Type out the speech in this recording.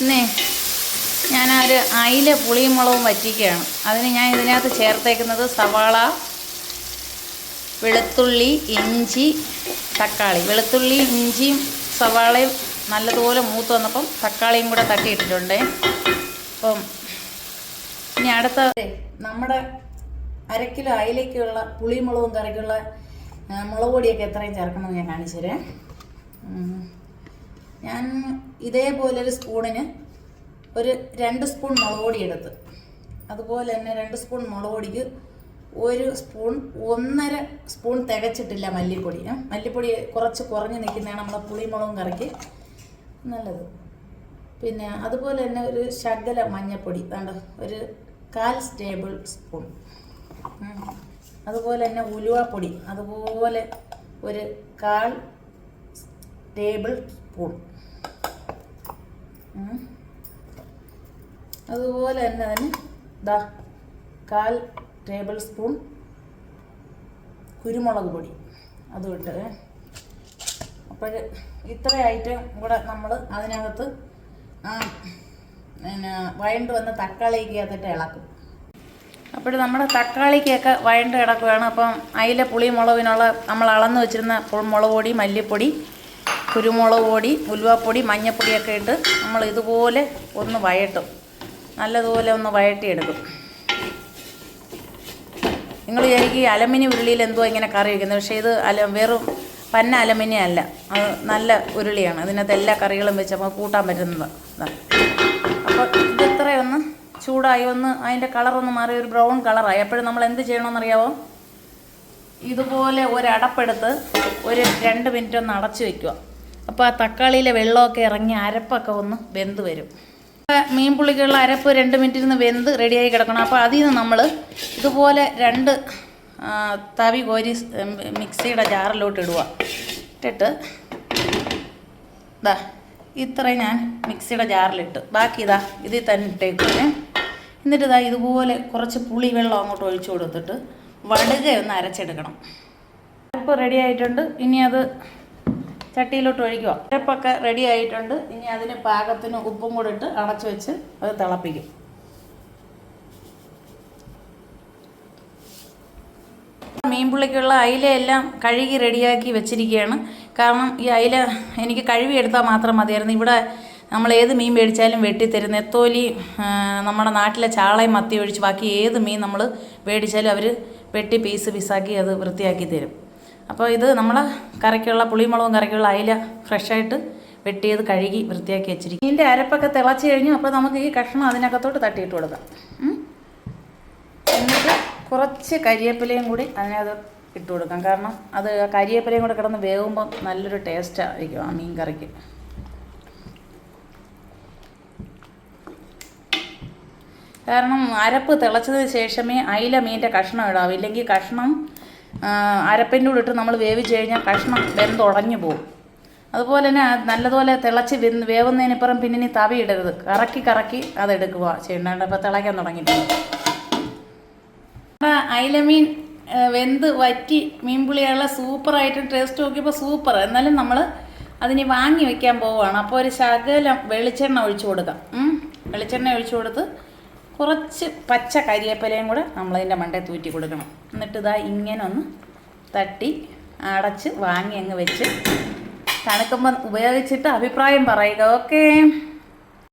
ഇന്നേ ഞാനൊരു അയില പുളിയും മുളകും വറ്റിക്കുകയാണ്. അതിന് ഞാൻ ഇതിനകത്ത് ചേർത്തേക്കുന്നത് സവാള, വെളുത്തുള്ളി, ഇഞ്ചി, തക്കാളി. വെളുത്തുള്ളിയും ഇഞ്ചിയും സവാളയും നല്ലതുപോലെ മൂത്ത് വന്നപ്പം തക്കാളിയും കൂടെ തട്ടിയിട്ടിട്ടുണ്ട്. അപ്പം ഇനി അടുത്ത നമ്മുടെ 1/2 കിലോ അയിലേക്കുള്ള പുളിമുളകും കറിക്കുള്ള മുളക് പൊടിയൊക്കെ എത്രയും ചേർക്കണമെന്ന് ഞാൻ കാണിച്ചു തരാം. ഞാൻ ഇതേപോലെ ഒരു സ്പൂണിന് ഒരു 2 സ്പൂൺ മുളക് പൊടി എടുത്ത്, അതുപോലെ തന്നെ 2 സ്പൂൺ മുളക് പൊടിക്ക് 1 സ്പൂൺ 1.5 സ്പൂൺ തികച്ചിട്ടില്ല മല്ലിപ്പൊടി. മല്ലിപ്പൊടി കുറച്ച് കുറഞ്ഞ് നിൽക്കുന്നതാണ് നമ്മളെ പുളിമുളകും കറിക്ക് നല്ലത്. പിന്നെ അതുപോലെ തന്നെ ഒരു ശകല മഞ്ഞൾപ്പൊടി ഒരു 1/4 ടേബിൾ സ്പൂൺ. അതുപോലെ തന്നെ ഉലുവാപ്പൊടി അതുപോലെ ഒരു 1/4 ടേബിൾ സ്പൂൺ. അതുപോലെ തന്നെ 1/4 ടേബിൾ സ്പൂൺ കുരുമുളക് പൊടി അതും ഇട്ട്. അപ്പോൾ ഇത്ര ഐറ്റം കൂടെ നമ്മൾ അതിനകത്ത് പിന്നെ വഴണ്ട് വന്ന് തക്കാളിക്കകത്തിട്ട് ഇളക്കും. അപ്പോൾ നമ്മുടെ തക്കാളിക്കൊക്കെ വഴണ്ട് കിടക്കുകയാണ്. അപ്പം അയില പുളി മുളകിനുള്ള നമ്മൾ അളന്ന് വെച്ചിരുന്ന മുളക് പൊടി, മല്ലിപ്പൊടി, കുരുമുളക് പൊടി, ഉലുവാപ്പൊടി, മഞ്ഞൾപ്പൊടിയൊക്കെ ഇട്ട് നമ്മൾ ഇതുപോലെ ഒന്ന് വഴട്ടും. നല്ലതുപോലെ ഒന്ന് വഴട്ടിയെടുക്കും. നിങ്ങൾ വിചാരിക്കും ഈ അലുമിനിയം ഉരുളിയിൽ എന്തോ ഇങ്ങനെ കറി വയ്ക്കുന്നത്, പക്ഷേ ഇത് വെറും പന്ന അലുമിനിയം അല്ല, അത് നല്ല ഉരുളിയാണ്. ഇതിനകത്ത് എല്ലാ കറികളും വെച്ച് നമുക്ക് കൂട്ടാൻ പറ്റുന്നത്. അപ്പോൾ ഇത് ഇത്രയൊന്ന് ചൂടായി ഒന്ന് അതിൻ്റെ കളറൊന്ന് മാറി ഒരു ബ്രൗൺ കളറായി. അപ്പോഴും നമ്മൾ എന്ത് ചെയ്യണമെന്നറിയാമോ? ഇതുപോലെ ഒരടപ്പെടുത്ത് ഒരു 2 മിനിറ്റ് ഒന്ന് അടച്ചു വയ്ക്കുക. അപ്പോൾ ആ തക്കാളിയിലെ വെള്ളമൊക്കെ ഇറങ്ങി അരപ്പൊക്കെ ഒന്ന് വെന്ത് വരും. മീൻ പുളിക്കുള്ള അരപ്പ് 2 മിനിറ്റിൽ നിന്ന് വെന്ത് റെഡിയായി കിടക്കണം. അപ്പോൾ അതിൽ നിന്ന് നമ്മൾ ഇതുപോലെ 2 തവി കോരി മിക്സിയുടെ ജാറിലോട്ട് ഇടുക. ഇട്ടിട്ട് ഇത്രയും ഞാൻ മിക്സിയുടെ ജാറിലിട്ട് ബാക്കി ഇതിൽ തന്നെ ഇട്ടേക്കുവേ. എന്നിട്ട് ഇതുപോലെ കുറച്ച് പുളി വെള്ളം അങ്ങോട്ട് ഒഴിച്ചു കൊടുത്തിട്ട് വടുകയൊന്ന് അരച്ചെടുക്കണം. അരപ്പ് റെഡി ആയിട്ടുണ്ട്. ഇനി അത് ചട്ടിയിലോട്ട് ഒഴിക്കുക. അരപ്പൊക്കെ റെഡി ആയിട്ടുണ്ട്. ഇനി അതിന് പാകത്തിന് ഉപ്പും കൂടെ ഇട്ട് അടച്ചു വെച്ച് അത് തിളപ്പിക്കും. മീൻപുള്ളിക്കുള്ള അയിലയെല്ലാം കഴുകി റെഡിയാക്കി വെച്ചിരിക്കുകയാണ്. കാരണം ഈ അയില എനിക്ക് കഴുകി എടുത്താൽ മാത്രം മതിയായിരുന്നു. ഇവിടെ നമ്മൾ ഏത് മീൻ മേടിച്ചാലും വെട്ടിത്തരും. നെത്തോലി, നമ്മുടെ നാട്ടിലെ ചാളയും മത്തി ഒഴിച്ച് ബാക്കി ഏത് മീൻ നമ്മൾ മേടിച്ചാലും അവർ വെട്ടി പീസാക്കി അത് വൃത്തിയാക്കി തരും. അപ്പോൾ ഇത് നമ്മളെ കറിക്കുള്ള പുളിമുളകും കറിക്കുള്ള അയില ഫ്രഷായിട്ട് വെട്ടിയത് കഴുകി വൃത്തിയാക്കി വെച്ചിരിക്കും. ഇതിൻ്റെ അരപ്പൊക്കെ തിളച്ച് കഴിഞ്ഞു. അപ്പോൾ നമുക്ക് ഈ കഷ്ണം അതിനകത്തോട്ട് തട്ടിയിട്ട് കൊടുക്കാം. എന്നിട്ട് കുറച്ച് കരിവേപ്പിലയും കൂടി അതിനകത്ത് ഇട്ട് കൊടുക്കാം. കാരണം അത് കരിവേപ്പിലയും കൂടെ കിടന്ന് വേകുമ്പോൾ നല്ലൊരു ടേസ്റ്റായിരിക്കും ആ മീൻ കറിക്ക്. കാരണം അരപ്പ് തിളച്ചതിന് ശേഷമേ അയില മീൻ്റെ കഷ്ണം ഇടാവൂ. ഇല്ലെങ്കിൽ കഷ്ണം അരപ്പിൻ്റെ കൂടെ ഇട്ട് നമ്മൾ വേവിച്ച് കഴിഞ്ഞാൽ കഷ്ണം വെന്തുടഞ്ഞു പോകും. അതുപോലെ തന്നെ നല്ലതുപോലെ തിളച്ച് വേവുന്നതിനിപ്പുറം പിന്നെ ഇനി തവി ഇടരുത്. കറക്കി അതെടുക്കുക ചെയ്യണ്ട. ഇപ്പോൾ തിളയ്ക്കാൻ തുടങ്ങിയിട്ടുണ്ട്. അയിലമീൻ വെന്ത് വറ്റി മീൻപുളിയുള്ള സൂപ്പറായിട്ട് ടേസ്റ്റ് നോക്കിയപ്പോൾ സൂപ്പർ. എന്നാലും നമ്മൾ അതിന് വാങ്ങി വെക്കാൻ പോവുകയാണ്. അപ്പോൾ ഒരു ശകലം വെളിച്ചെണ്ണ ഒഴിച്ചു കൊടുക്കാം. വെളിച്ചെണ്ണ ഒഴിച്ചു കൊടുത്ത് കുറച്ച് പച്ച കരിവേപ്പിലയും കൂടെ നമ്മളതിൻ്റെ മണ്ടയിൽ തൂറ്റി കൊടുക്കണം. എന്നിട്ട് ഇങ്ങനെ ഒന്ന് തട്ടി അടച്ച് വാങ്ങി അങ്ങ് വെച്ച് തണുക്കുമ്പോൾ ഉപയോഗിച്ചിട്ട് അഭിപ്രായം പറയുക. ഓക്കേ.